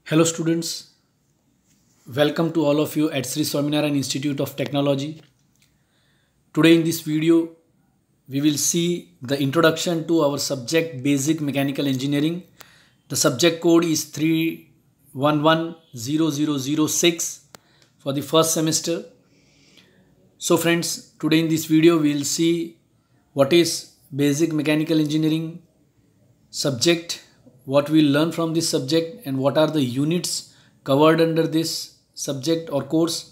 Hello students, welcome to all of you at Sri Swaminarayan Institute of Technology. Today in this video, we will see the introduction to our subject Basic Mechanical Engineering. The subject code is 3110006 for the first semester. So friends, today in this video, we will see what is Basic Mechanical Engineering subject, what we learn from this subject, and what are the units covered under this subject or course,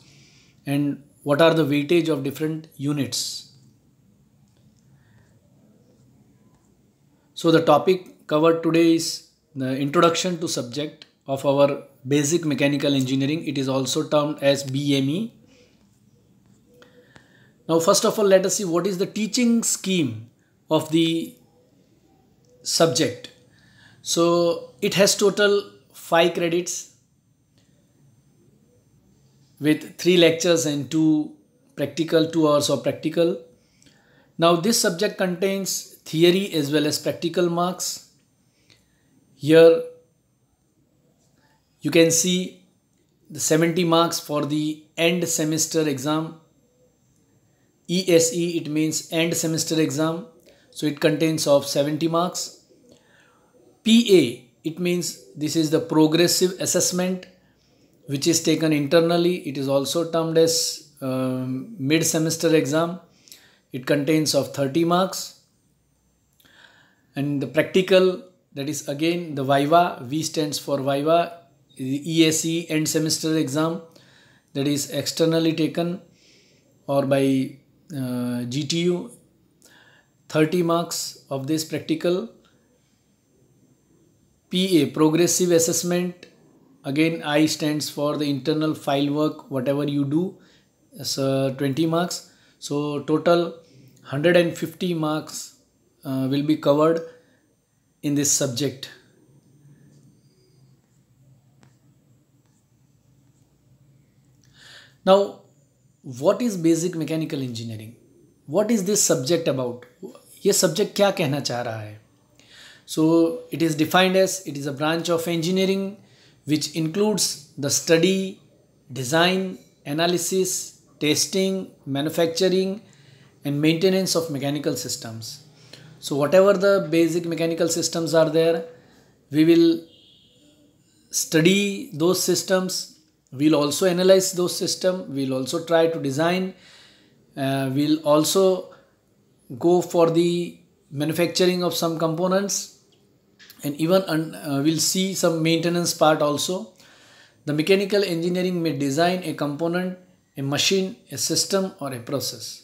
and what are the weightage of different units. So the topic covered today is the introduction to subject of our Basic Mechanical Engineering. It is also termed as BME. Now first of all, let us see what is the teaching scheme of the subject. So it has total 5 credits with 3 lectures and 2 practical, 2 hours of practical. Now this subject contains theory as well as practical marks. Here you can see the 70 marks for the end semester exam. ESE, it means end semester exam. So it contains of 70 marks. PA, it means this is the progressive assessment which is taken internally. It is also termed as mid-semester exam. It contains of 30 marks. And the practical, that is again the Viva, V stands for Viva, the ESE end semester exam, that is externally taken or by GTU. 30 marks of this practical. PA, progressive assessment, again I stands for the internal file work, whatever you do, so 20 marks. So total 150 marks will be covered in this subject. Now what is basic mechanical engineering? What is this subject about? ये subject क्या कहना चाह रहा है? So it is defined as it is a branch of engineering which includes the study, design, analysis, testing, manufacturing and maintenance of mechanical systems. So whatever the basic mechanical systems are there, we will study those systems, we'll also analyze those systems, we'll also try to design, we'll also go for the manufacturing of some components, and even we'll see some maintenance part also. The mechanical engineering may design a component, a machine, a system or a process.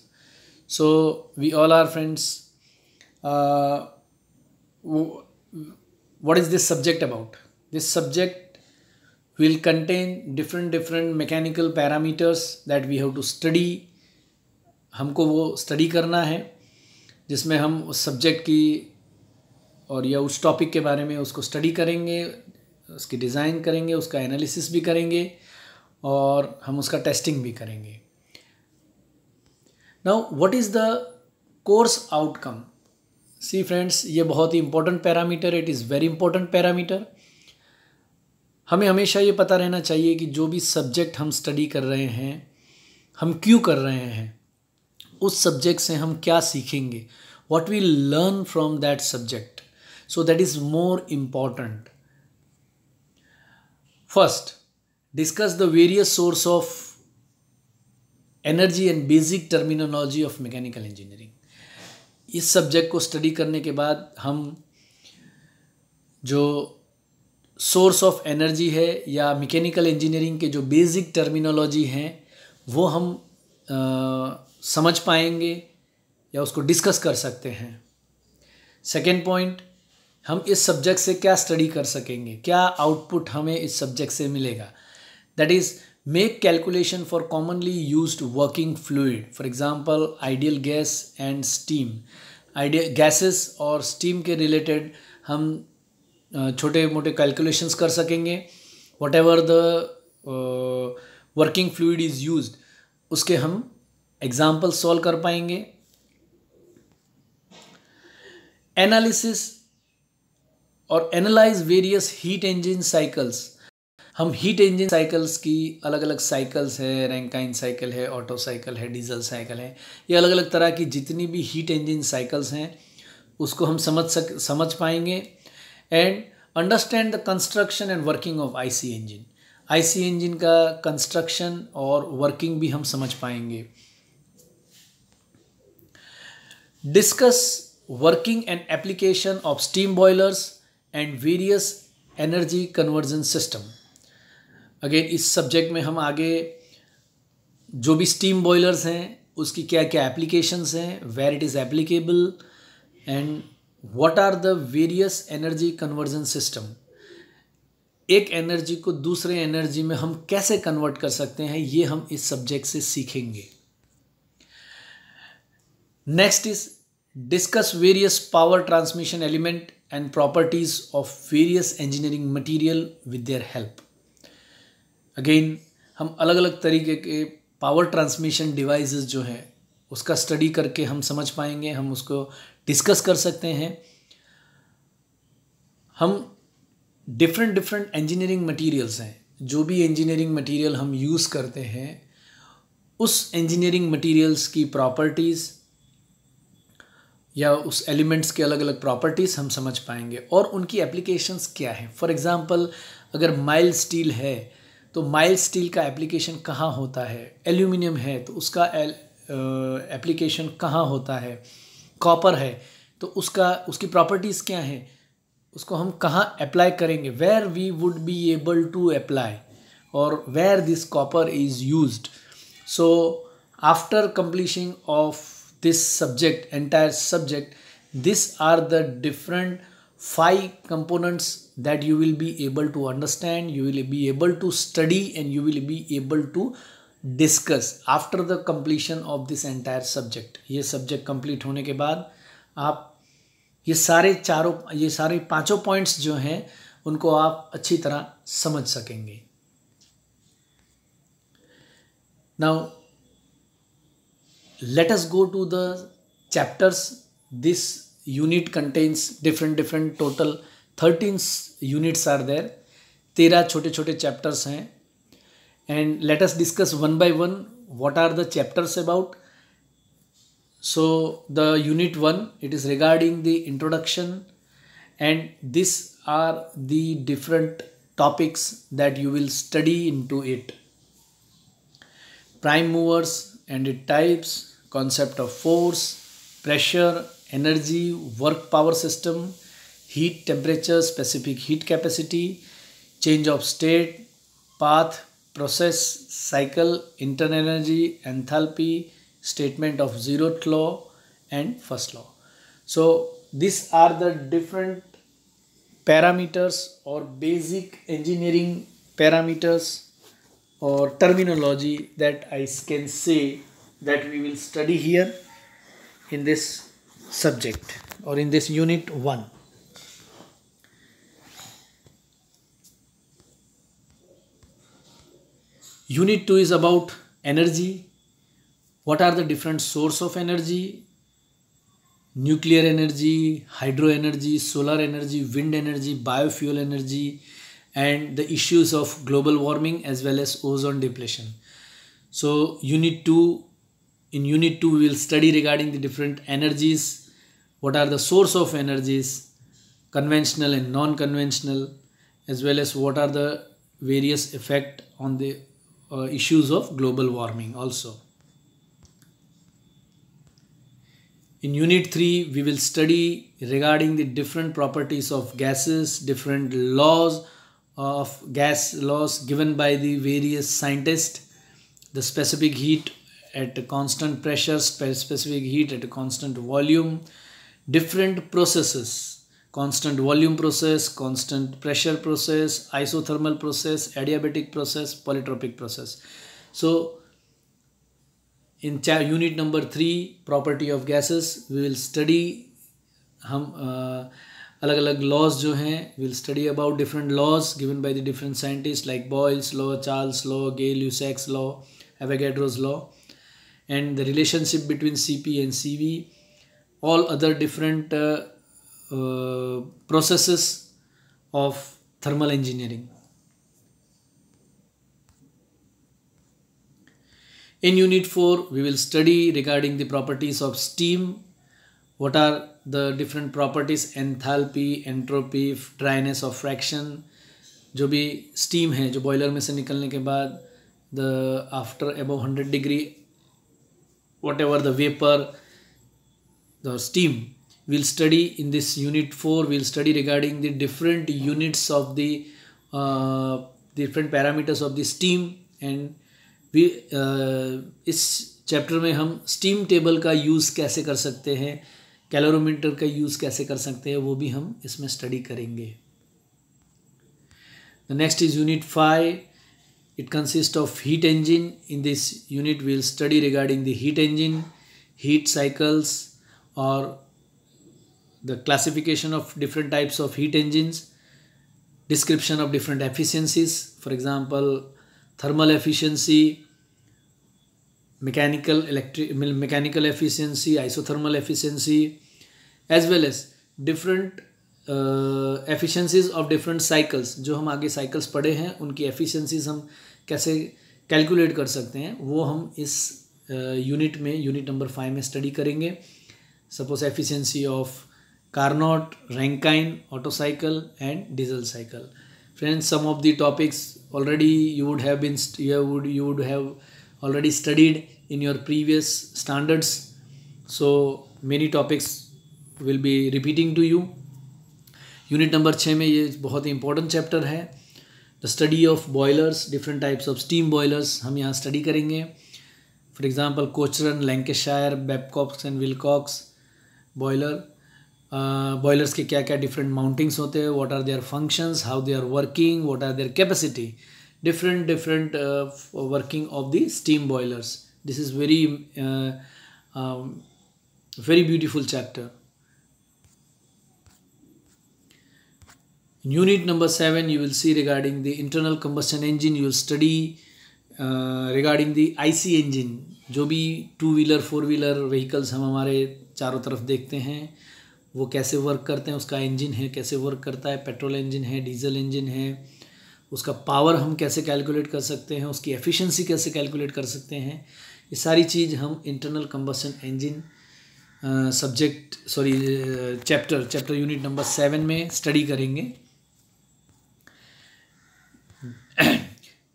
So we all are friends. What is this subject about? This subject will contain different mechanical parameters that we have to study. हमको वो study करना है जिसमें हम उस subject की और या उस टॉपिक के बारे में उसको स्टडी करेंगे, उसकी डिज़ाइन करेंगे, उसका एनालिसिस भी करेंगे और हम उसका टेस्टिंग भी करेंगे. Now what is the course outcome? See friends, ये बहुत ही important parameter, it is very important parameter. हमें हमेशा ये पता रहना चाहिए कि जो भी सब्जेक्ट हम स्टडी कर रहे हैं, हम क्यों कर रहे हैं, उस सब्जेक्ट से हम क्या सीखेंगे, what we learn from that subject. So that is more important. First, discuss the various source of energy and basic terminology of mechanical engineering. इस सब्जेक्ट को स्टडी करने के बाद हम जो सोर्स ऑफ एनर्जी है या मैकेनिकल इंजीनियरिंग के जो बेसिक टर्मिनोलॉजी हैं वो हम समझ पाएंगे या उसको डिस्कस कर सकते हैं. सेकेंड पॉइंट, हम इस सब्जेक्ट से क्या स्टडी कर सकेंगे, क्या आउटपुट हमें इस सब्जेक्ट से मिलेगा. That is make calculation for commonly used working fluid. For example ideal gas and steam. Ideal gases और स्टीम के रिलेटेड हम छोटे मोटे कैलकुलेशंस कर सकेंगे. What ever the working fluid is used, उसके हम एग्जाम्पल सॉल्व कर पाएंगे. एनालिसिस और analyse various heat engine cycles. हम हीट इंजन साइकिल्स की अलग अलग साइकिल्स है, रैंकाइन साइकिल है, ऑटो साइकिल है, डीजल साइकिल है, ये अलग अलग तरह की जितनी भी हीट इंजन साइकिल्स हैं उसको हम समझ पाएंगे and understand the construction and working of IC engine. IC engine का कंस्ट्रक्शन और वर्किंग भी हम समझ पाएंगे। Discuss working and application of steam boilers and various energy conversion system. Again इस सब्जेक्ट में हम आगे जो भी स्टीम बॉयलर्स हैं उसकी क्या क्या एप्लीकेशंस हैं, where it is applicable and what are the various energy conversion system. एक एनर्जी को दूसरे एनर्जी में हम कैसे कन्वर्ट कर सकते हैं, ये हम इस सब्जेक्ट से सीखेंगे। Next is discuss various power transmission element and properties of various engineering material with their help. Again हम अलग अलग तरीके के पावर ट्रांसमिशन डिवाइसेस जो हैं उसका स्टडी करके हम समझ पाएंगे, हम उसको डिस्कस कर सकते हैं। हम डिफरेंट इंजीनियरिंग मटेरियल्स हैं, जो भी इंजीनियरिंग मटेरियल हम यूज़ करते हैं उस इंजीनियरिंग मटेरियल्स की प्रॉपर्टीज़ या उस एलिमेंट्स के अलग अलग प्रॉपर्टीज़ हम समझ पाएंगे और उनकी एप्लीकेशंस क्या हैं। फॉर एग्जांपल अगर माइल्ड स्टील है तो माइल्ड स्टील का एप्लीकेशन कहाँ होता है, एल्यूमिनियम है तो उसका एप्लीकेशन कहाँ होता है, कॉपर है तो उसकी प्रॉपर्टीज़ क्या हैं, उसको हम कहाँ अप्लाई करेंगे, where we would be able to apply और where this copper is used. So after completion of this subject, entire subject, these are the different 5 components that you will be able to understand, you will be able to study and you will be able to discuss after the completion of this entire subject। ये subject complete होने के बाद आप ये सारे 5 points जो हैं उनको आप अच्छी तरह समझ सकेंगे। Now let us go to the chapters. This unit contains different total 13 units are there, 13 छोटे छोटे chapters हैं and let us discuss one by one what are the chapters about. So the unit 1, it is regarding the introduction and these are the different topics that you will study into it. Prime movers and its types, concept of force, pressure, energy, work power system, heat temperature, specific heat capacity, change of state, path, process, cycle, internal energy, enthalpy, statement of zeroth law and first law. So these are the different parameters or basic engineering parameters or terminology that I can say that we will study here in this subject or in this unit 1. Unit 2 is about energy. What are the different source of energy? Nuclear energy, hydro energy, solar energy, wind energy, biofuel energy, and the issues of global warming as well as ozone depletion. So in unit 2 we will study regarding the different energies, what are the source of energies, conventional and non-conventional, as well as what are the various effect on the issues of global warming also. In unit 3 we will study regarding the different properties of gases, different laws of gas laws given by the various scientists, the specific heat at a constant pressure, specific heat at a constant volume, different processes, constant volume process, constant pressure process, isothermal process, adiabatic process, polytropic process. So in unit number 3 property of gases we will study हम अलग अलग laws जो हैं will study about different laws given by the different scientist like Boyle's law, Charles law, Gay Lussac's law, Avogadro's law, and the relationship between CP and CV, all other different processes of thermal engineering. In Unit 4, we will study regarding the properties of steam. What are the different properties? Enthalpy, entropy, dryness of fraction. जो भी steam है, जो boiler में से निकलने के बाद after above 100 degree, whatever the vapor, the steam, we'll study in this Unit 4. We'll study regarding the different units of the different parameters of the steam, and इस चैप्टर में हम स्टीम टेबल का use कैसे कर सकते हैं, calorimeter का use कैसे कर सकते हैं, वो भी हम इसमें स्टडी करेंगे. The next is Unit 5. It consist of heat engine. In this unit we will study regarding the heat engine, heat cycles, और the classification of different types of heat engines, description of different efficiencies, for example thermal efficiency, mechanical efficiency, isothermal efficiency, as well as different efficiencies of different cycles. जो हम आगे cycles पढ़े हैं उनकी efficiencies हम कैसे calculate कर सकते हैं, वो हम इस यूनिट में, यूनिट नंबर 5 में स्टडी करेंगे. Suppose efficiency of Carnot, Rankine, Otto cycle, and diesel cycle. Friends, some of the topics already you would have already studied in your previous standards. So many topics will be repeating to you. Unit number 6 में ये बहुत ही important chapter है. The study of boilers, different types of steam boilers हम यहाँ study करेंगे. For example Cochran, Lancashire, Babcock's and Wilcox boiler. Boilers के क्या क्या डिफरेंट माउंटिंग्स होते हैं, what are their functions, how they are working, what are their capacity, different working of the steam boilers. This is very beautiful chapter. In unit number 7 you will see regarding the internal combustion engine. You will study regarding the IC engine. जो भी 2-wheeler 4-wheeler vehicles हम हमारे चारों तरफ देखते हैं वो कैसे वर्क करते हैं, उसका इंजन है कैसे वर्क करता है, पेट्रोल इंजन है, डीजल इंजन है, उसका पावर हम कैसे कैलकुलेट कर सकते हैं, उसकी एफिशिएंसी कैसे कैलकुलेट कर सकते हैं. ये सारी चीज़ हम internal combustion engine chapter unit number 7 में स्टडी करेंगे.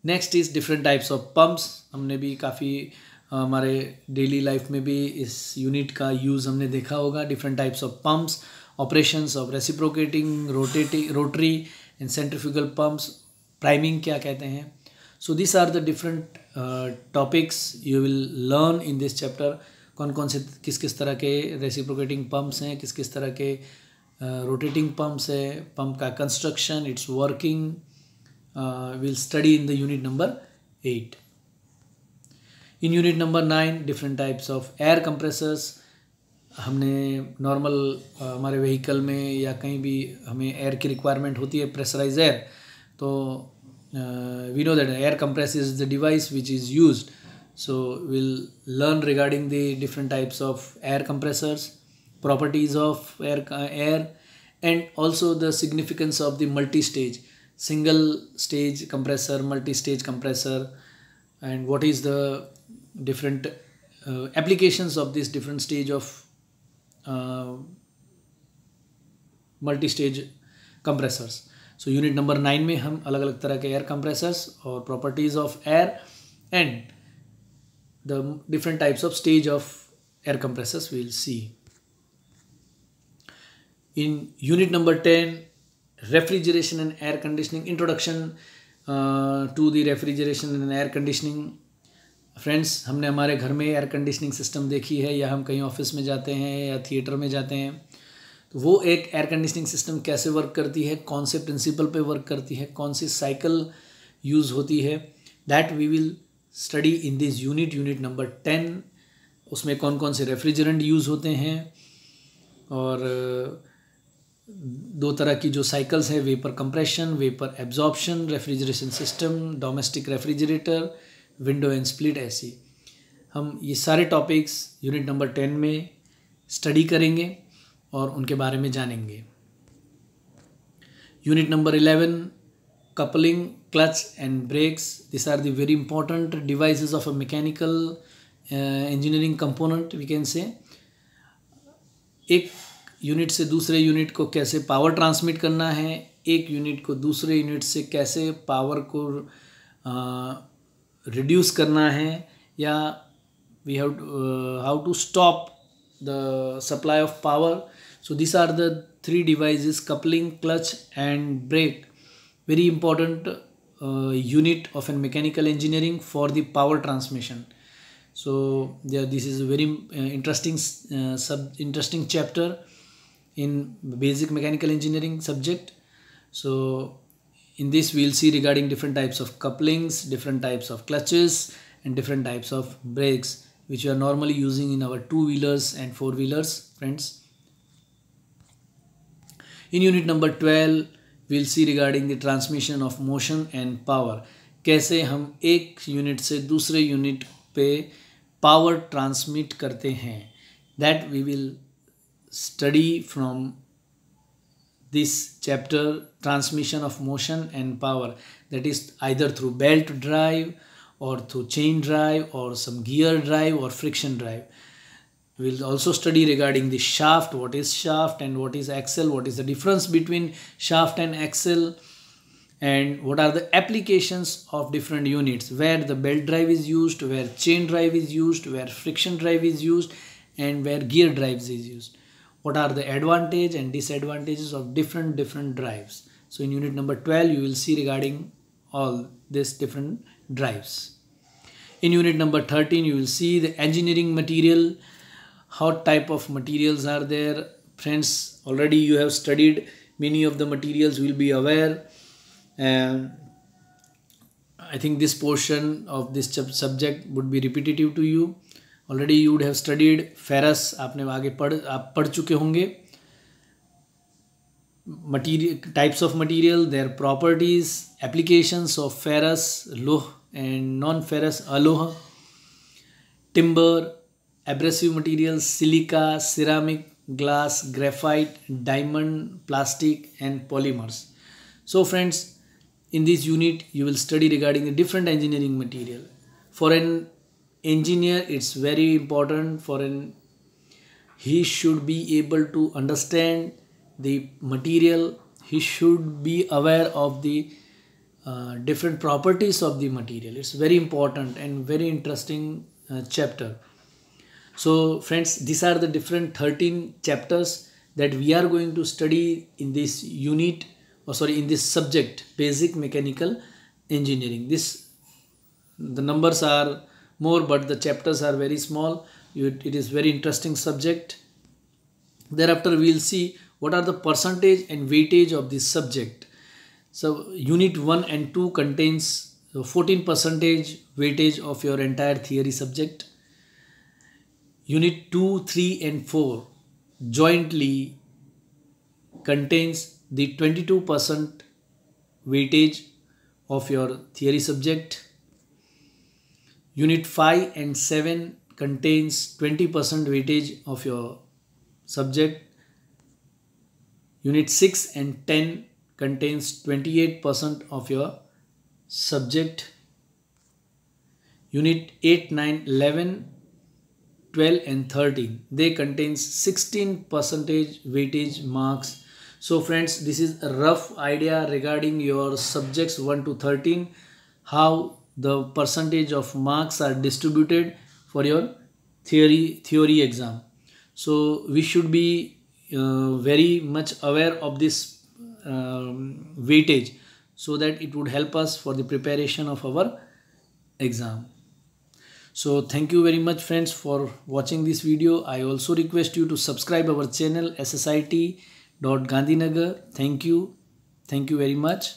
Next is different types of pumps. हमने भी काफ़ी हमारे डेली लाइफ में भी इस यूनिट का यूज़ हमने देखा होगा. Different types of pumps, operations of reciprocating, rotary and centrifugal pumps, priming क्या कहते हैं. So this are the different topics you will learn in this chapter. कौन कौन से किस किस तरह के रेसिप्रोकेटिंग पंप्स हैं, किस किस तरह के रोटेटिंग पंप्स है, पंप का construction, it's working, will study in the unit number 8. In unit number 9 different types of air compressors. हमने नॉर्मल हमारे व्हीकल में या कहीं भी हमें एयर की रिक्वायरमेंट होती है, प्रेशराइज एयर, तो we know that air compress is the device which is used. So will learn regarding the different types of air compressors, properties of air and also the significance of the multi stage, single stage compressor, multi stage compressor, and what is the different applications of this different stage of multi-stage compressors. So unit number 9 में हम अलग अलग तरह के air compressors और properties of air and the different types of stage of air compressors we will see. In unit number 10 refrigeration and air conditioning, introduction to the refrigeration and air conditioning. Friends, हमने हमारे घर में air conditioning system देखी है, या हम कहीं office में जाते हैं या थिएटर में जाते हैं, तो वो एक एयर कंडीशनिंग सिस्टम कैसे वर्क करती है, कौन से प्रिंसिपल पे वर्क करती है, कौन सी साइकिल यूज़ होती है, that we will study in this unit number 10. उसमें कौन कौन से रेफ्रिजरेंट यूज़ होते हैं, और 2 तरह की जो साइकिल्स है, vapour compression, vapour absorption, refrigeration system, domestic refrigerator, window and split. ऐसी हम ये सारे टॉपिक्स यूनिट नंबर 10 में स्टडी करेंगे और उनके बारे में जानेंगे. Unit number 11 coupling, clutch and brakes. These are the very important devices of a mechanical engineering component, we can say. एक यूनिट से दूसरे यूनिट को कैसे पावर ट्रांसमिट करना है, एक यूनिट को दूसरे यूनिट से कैसे पावर को रिड्यूस करना है, या we have how to stop the supply of power. So these are the three devices: coupling, clutch and brake. Very important unit of a mechanical engineering for the power transmission. So yeah, this is a very interesting chapter in basic mechanical engineering subject. So in this we'll see regarding different types of couplings, different types of clutches and different types of brakes which we are normally using in our two-wheelers and four-wheelers, friends. In unit number 12 we'll see regarding the transmission of motion and power. कैसे हम एक unit से दूसरे unit पे power transmit करते हैं. That we will study from this chapter, transmission of motion and power, that is either through belt drive or through chain drive or some gear drive or friction drive. We will also study regarding the shaft, what is shaft and what is axle, what is the difference between shaft and axle, and what are the applications of different units, where the belt drive is used, where chain drive is used, where friction drive is used, and where gear drives is used. What are the advantage and disadvantages of different drives. So in unit number 12 you will see regarding all these different drives. In unit number 13 you will see the engineering material. How type of materials are there, friends? Already you have studied many of the materials, will be aware, and I think this portion of this subject would be repetitive to you. Already you would have studied ferrous, आपने आगे आप पढ़ चुके होंगे. Material, types of material, their properties, applications of ferrous, loh and non-ferrous alloy, timber, abrasive materials, silica, ceramic, glass, graphite, diamond, plastic and polymers. So friends, in this unit you will study regarding the different engineering material. For an engineer it's very important, he should be able to understand the material, he should be aware of the different properties of the material. It's very important and very interesting chapter. So friends, these are the different 13 chapters that we are going to study in this unit, in this subject, basic mechanical engineering. The numbers are more but the chapters are very small. It is very interesting subject. Thereafter we will see what are the percentage and weightage of this subject. So unit 1 and 2 contains 14% weightage of your entire theory subject. Unit 2, 3 and 4 jointly contains the 22% weightage of your theory subject. Unit 5 and 7 contains 20% weightage of your subject. Unit 6 and 10 contains 28% of your subject. Unit 8, 9, 11, 12 and 13, they contains 16% weightage marks. So friends, this is a rough idea regarding your subjects 1 to 13, how the percentage of marks are distributed for your theory exam. So we should be very much aware of this weightage, so that it would help us for the preparation of our exam. So thank you very much friends for watching this video. I also request you to subscribe our channel SSIT.Gandhinagar. Thank you very much.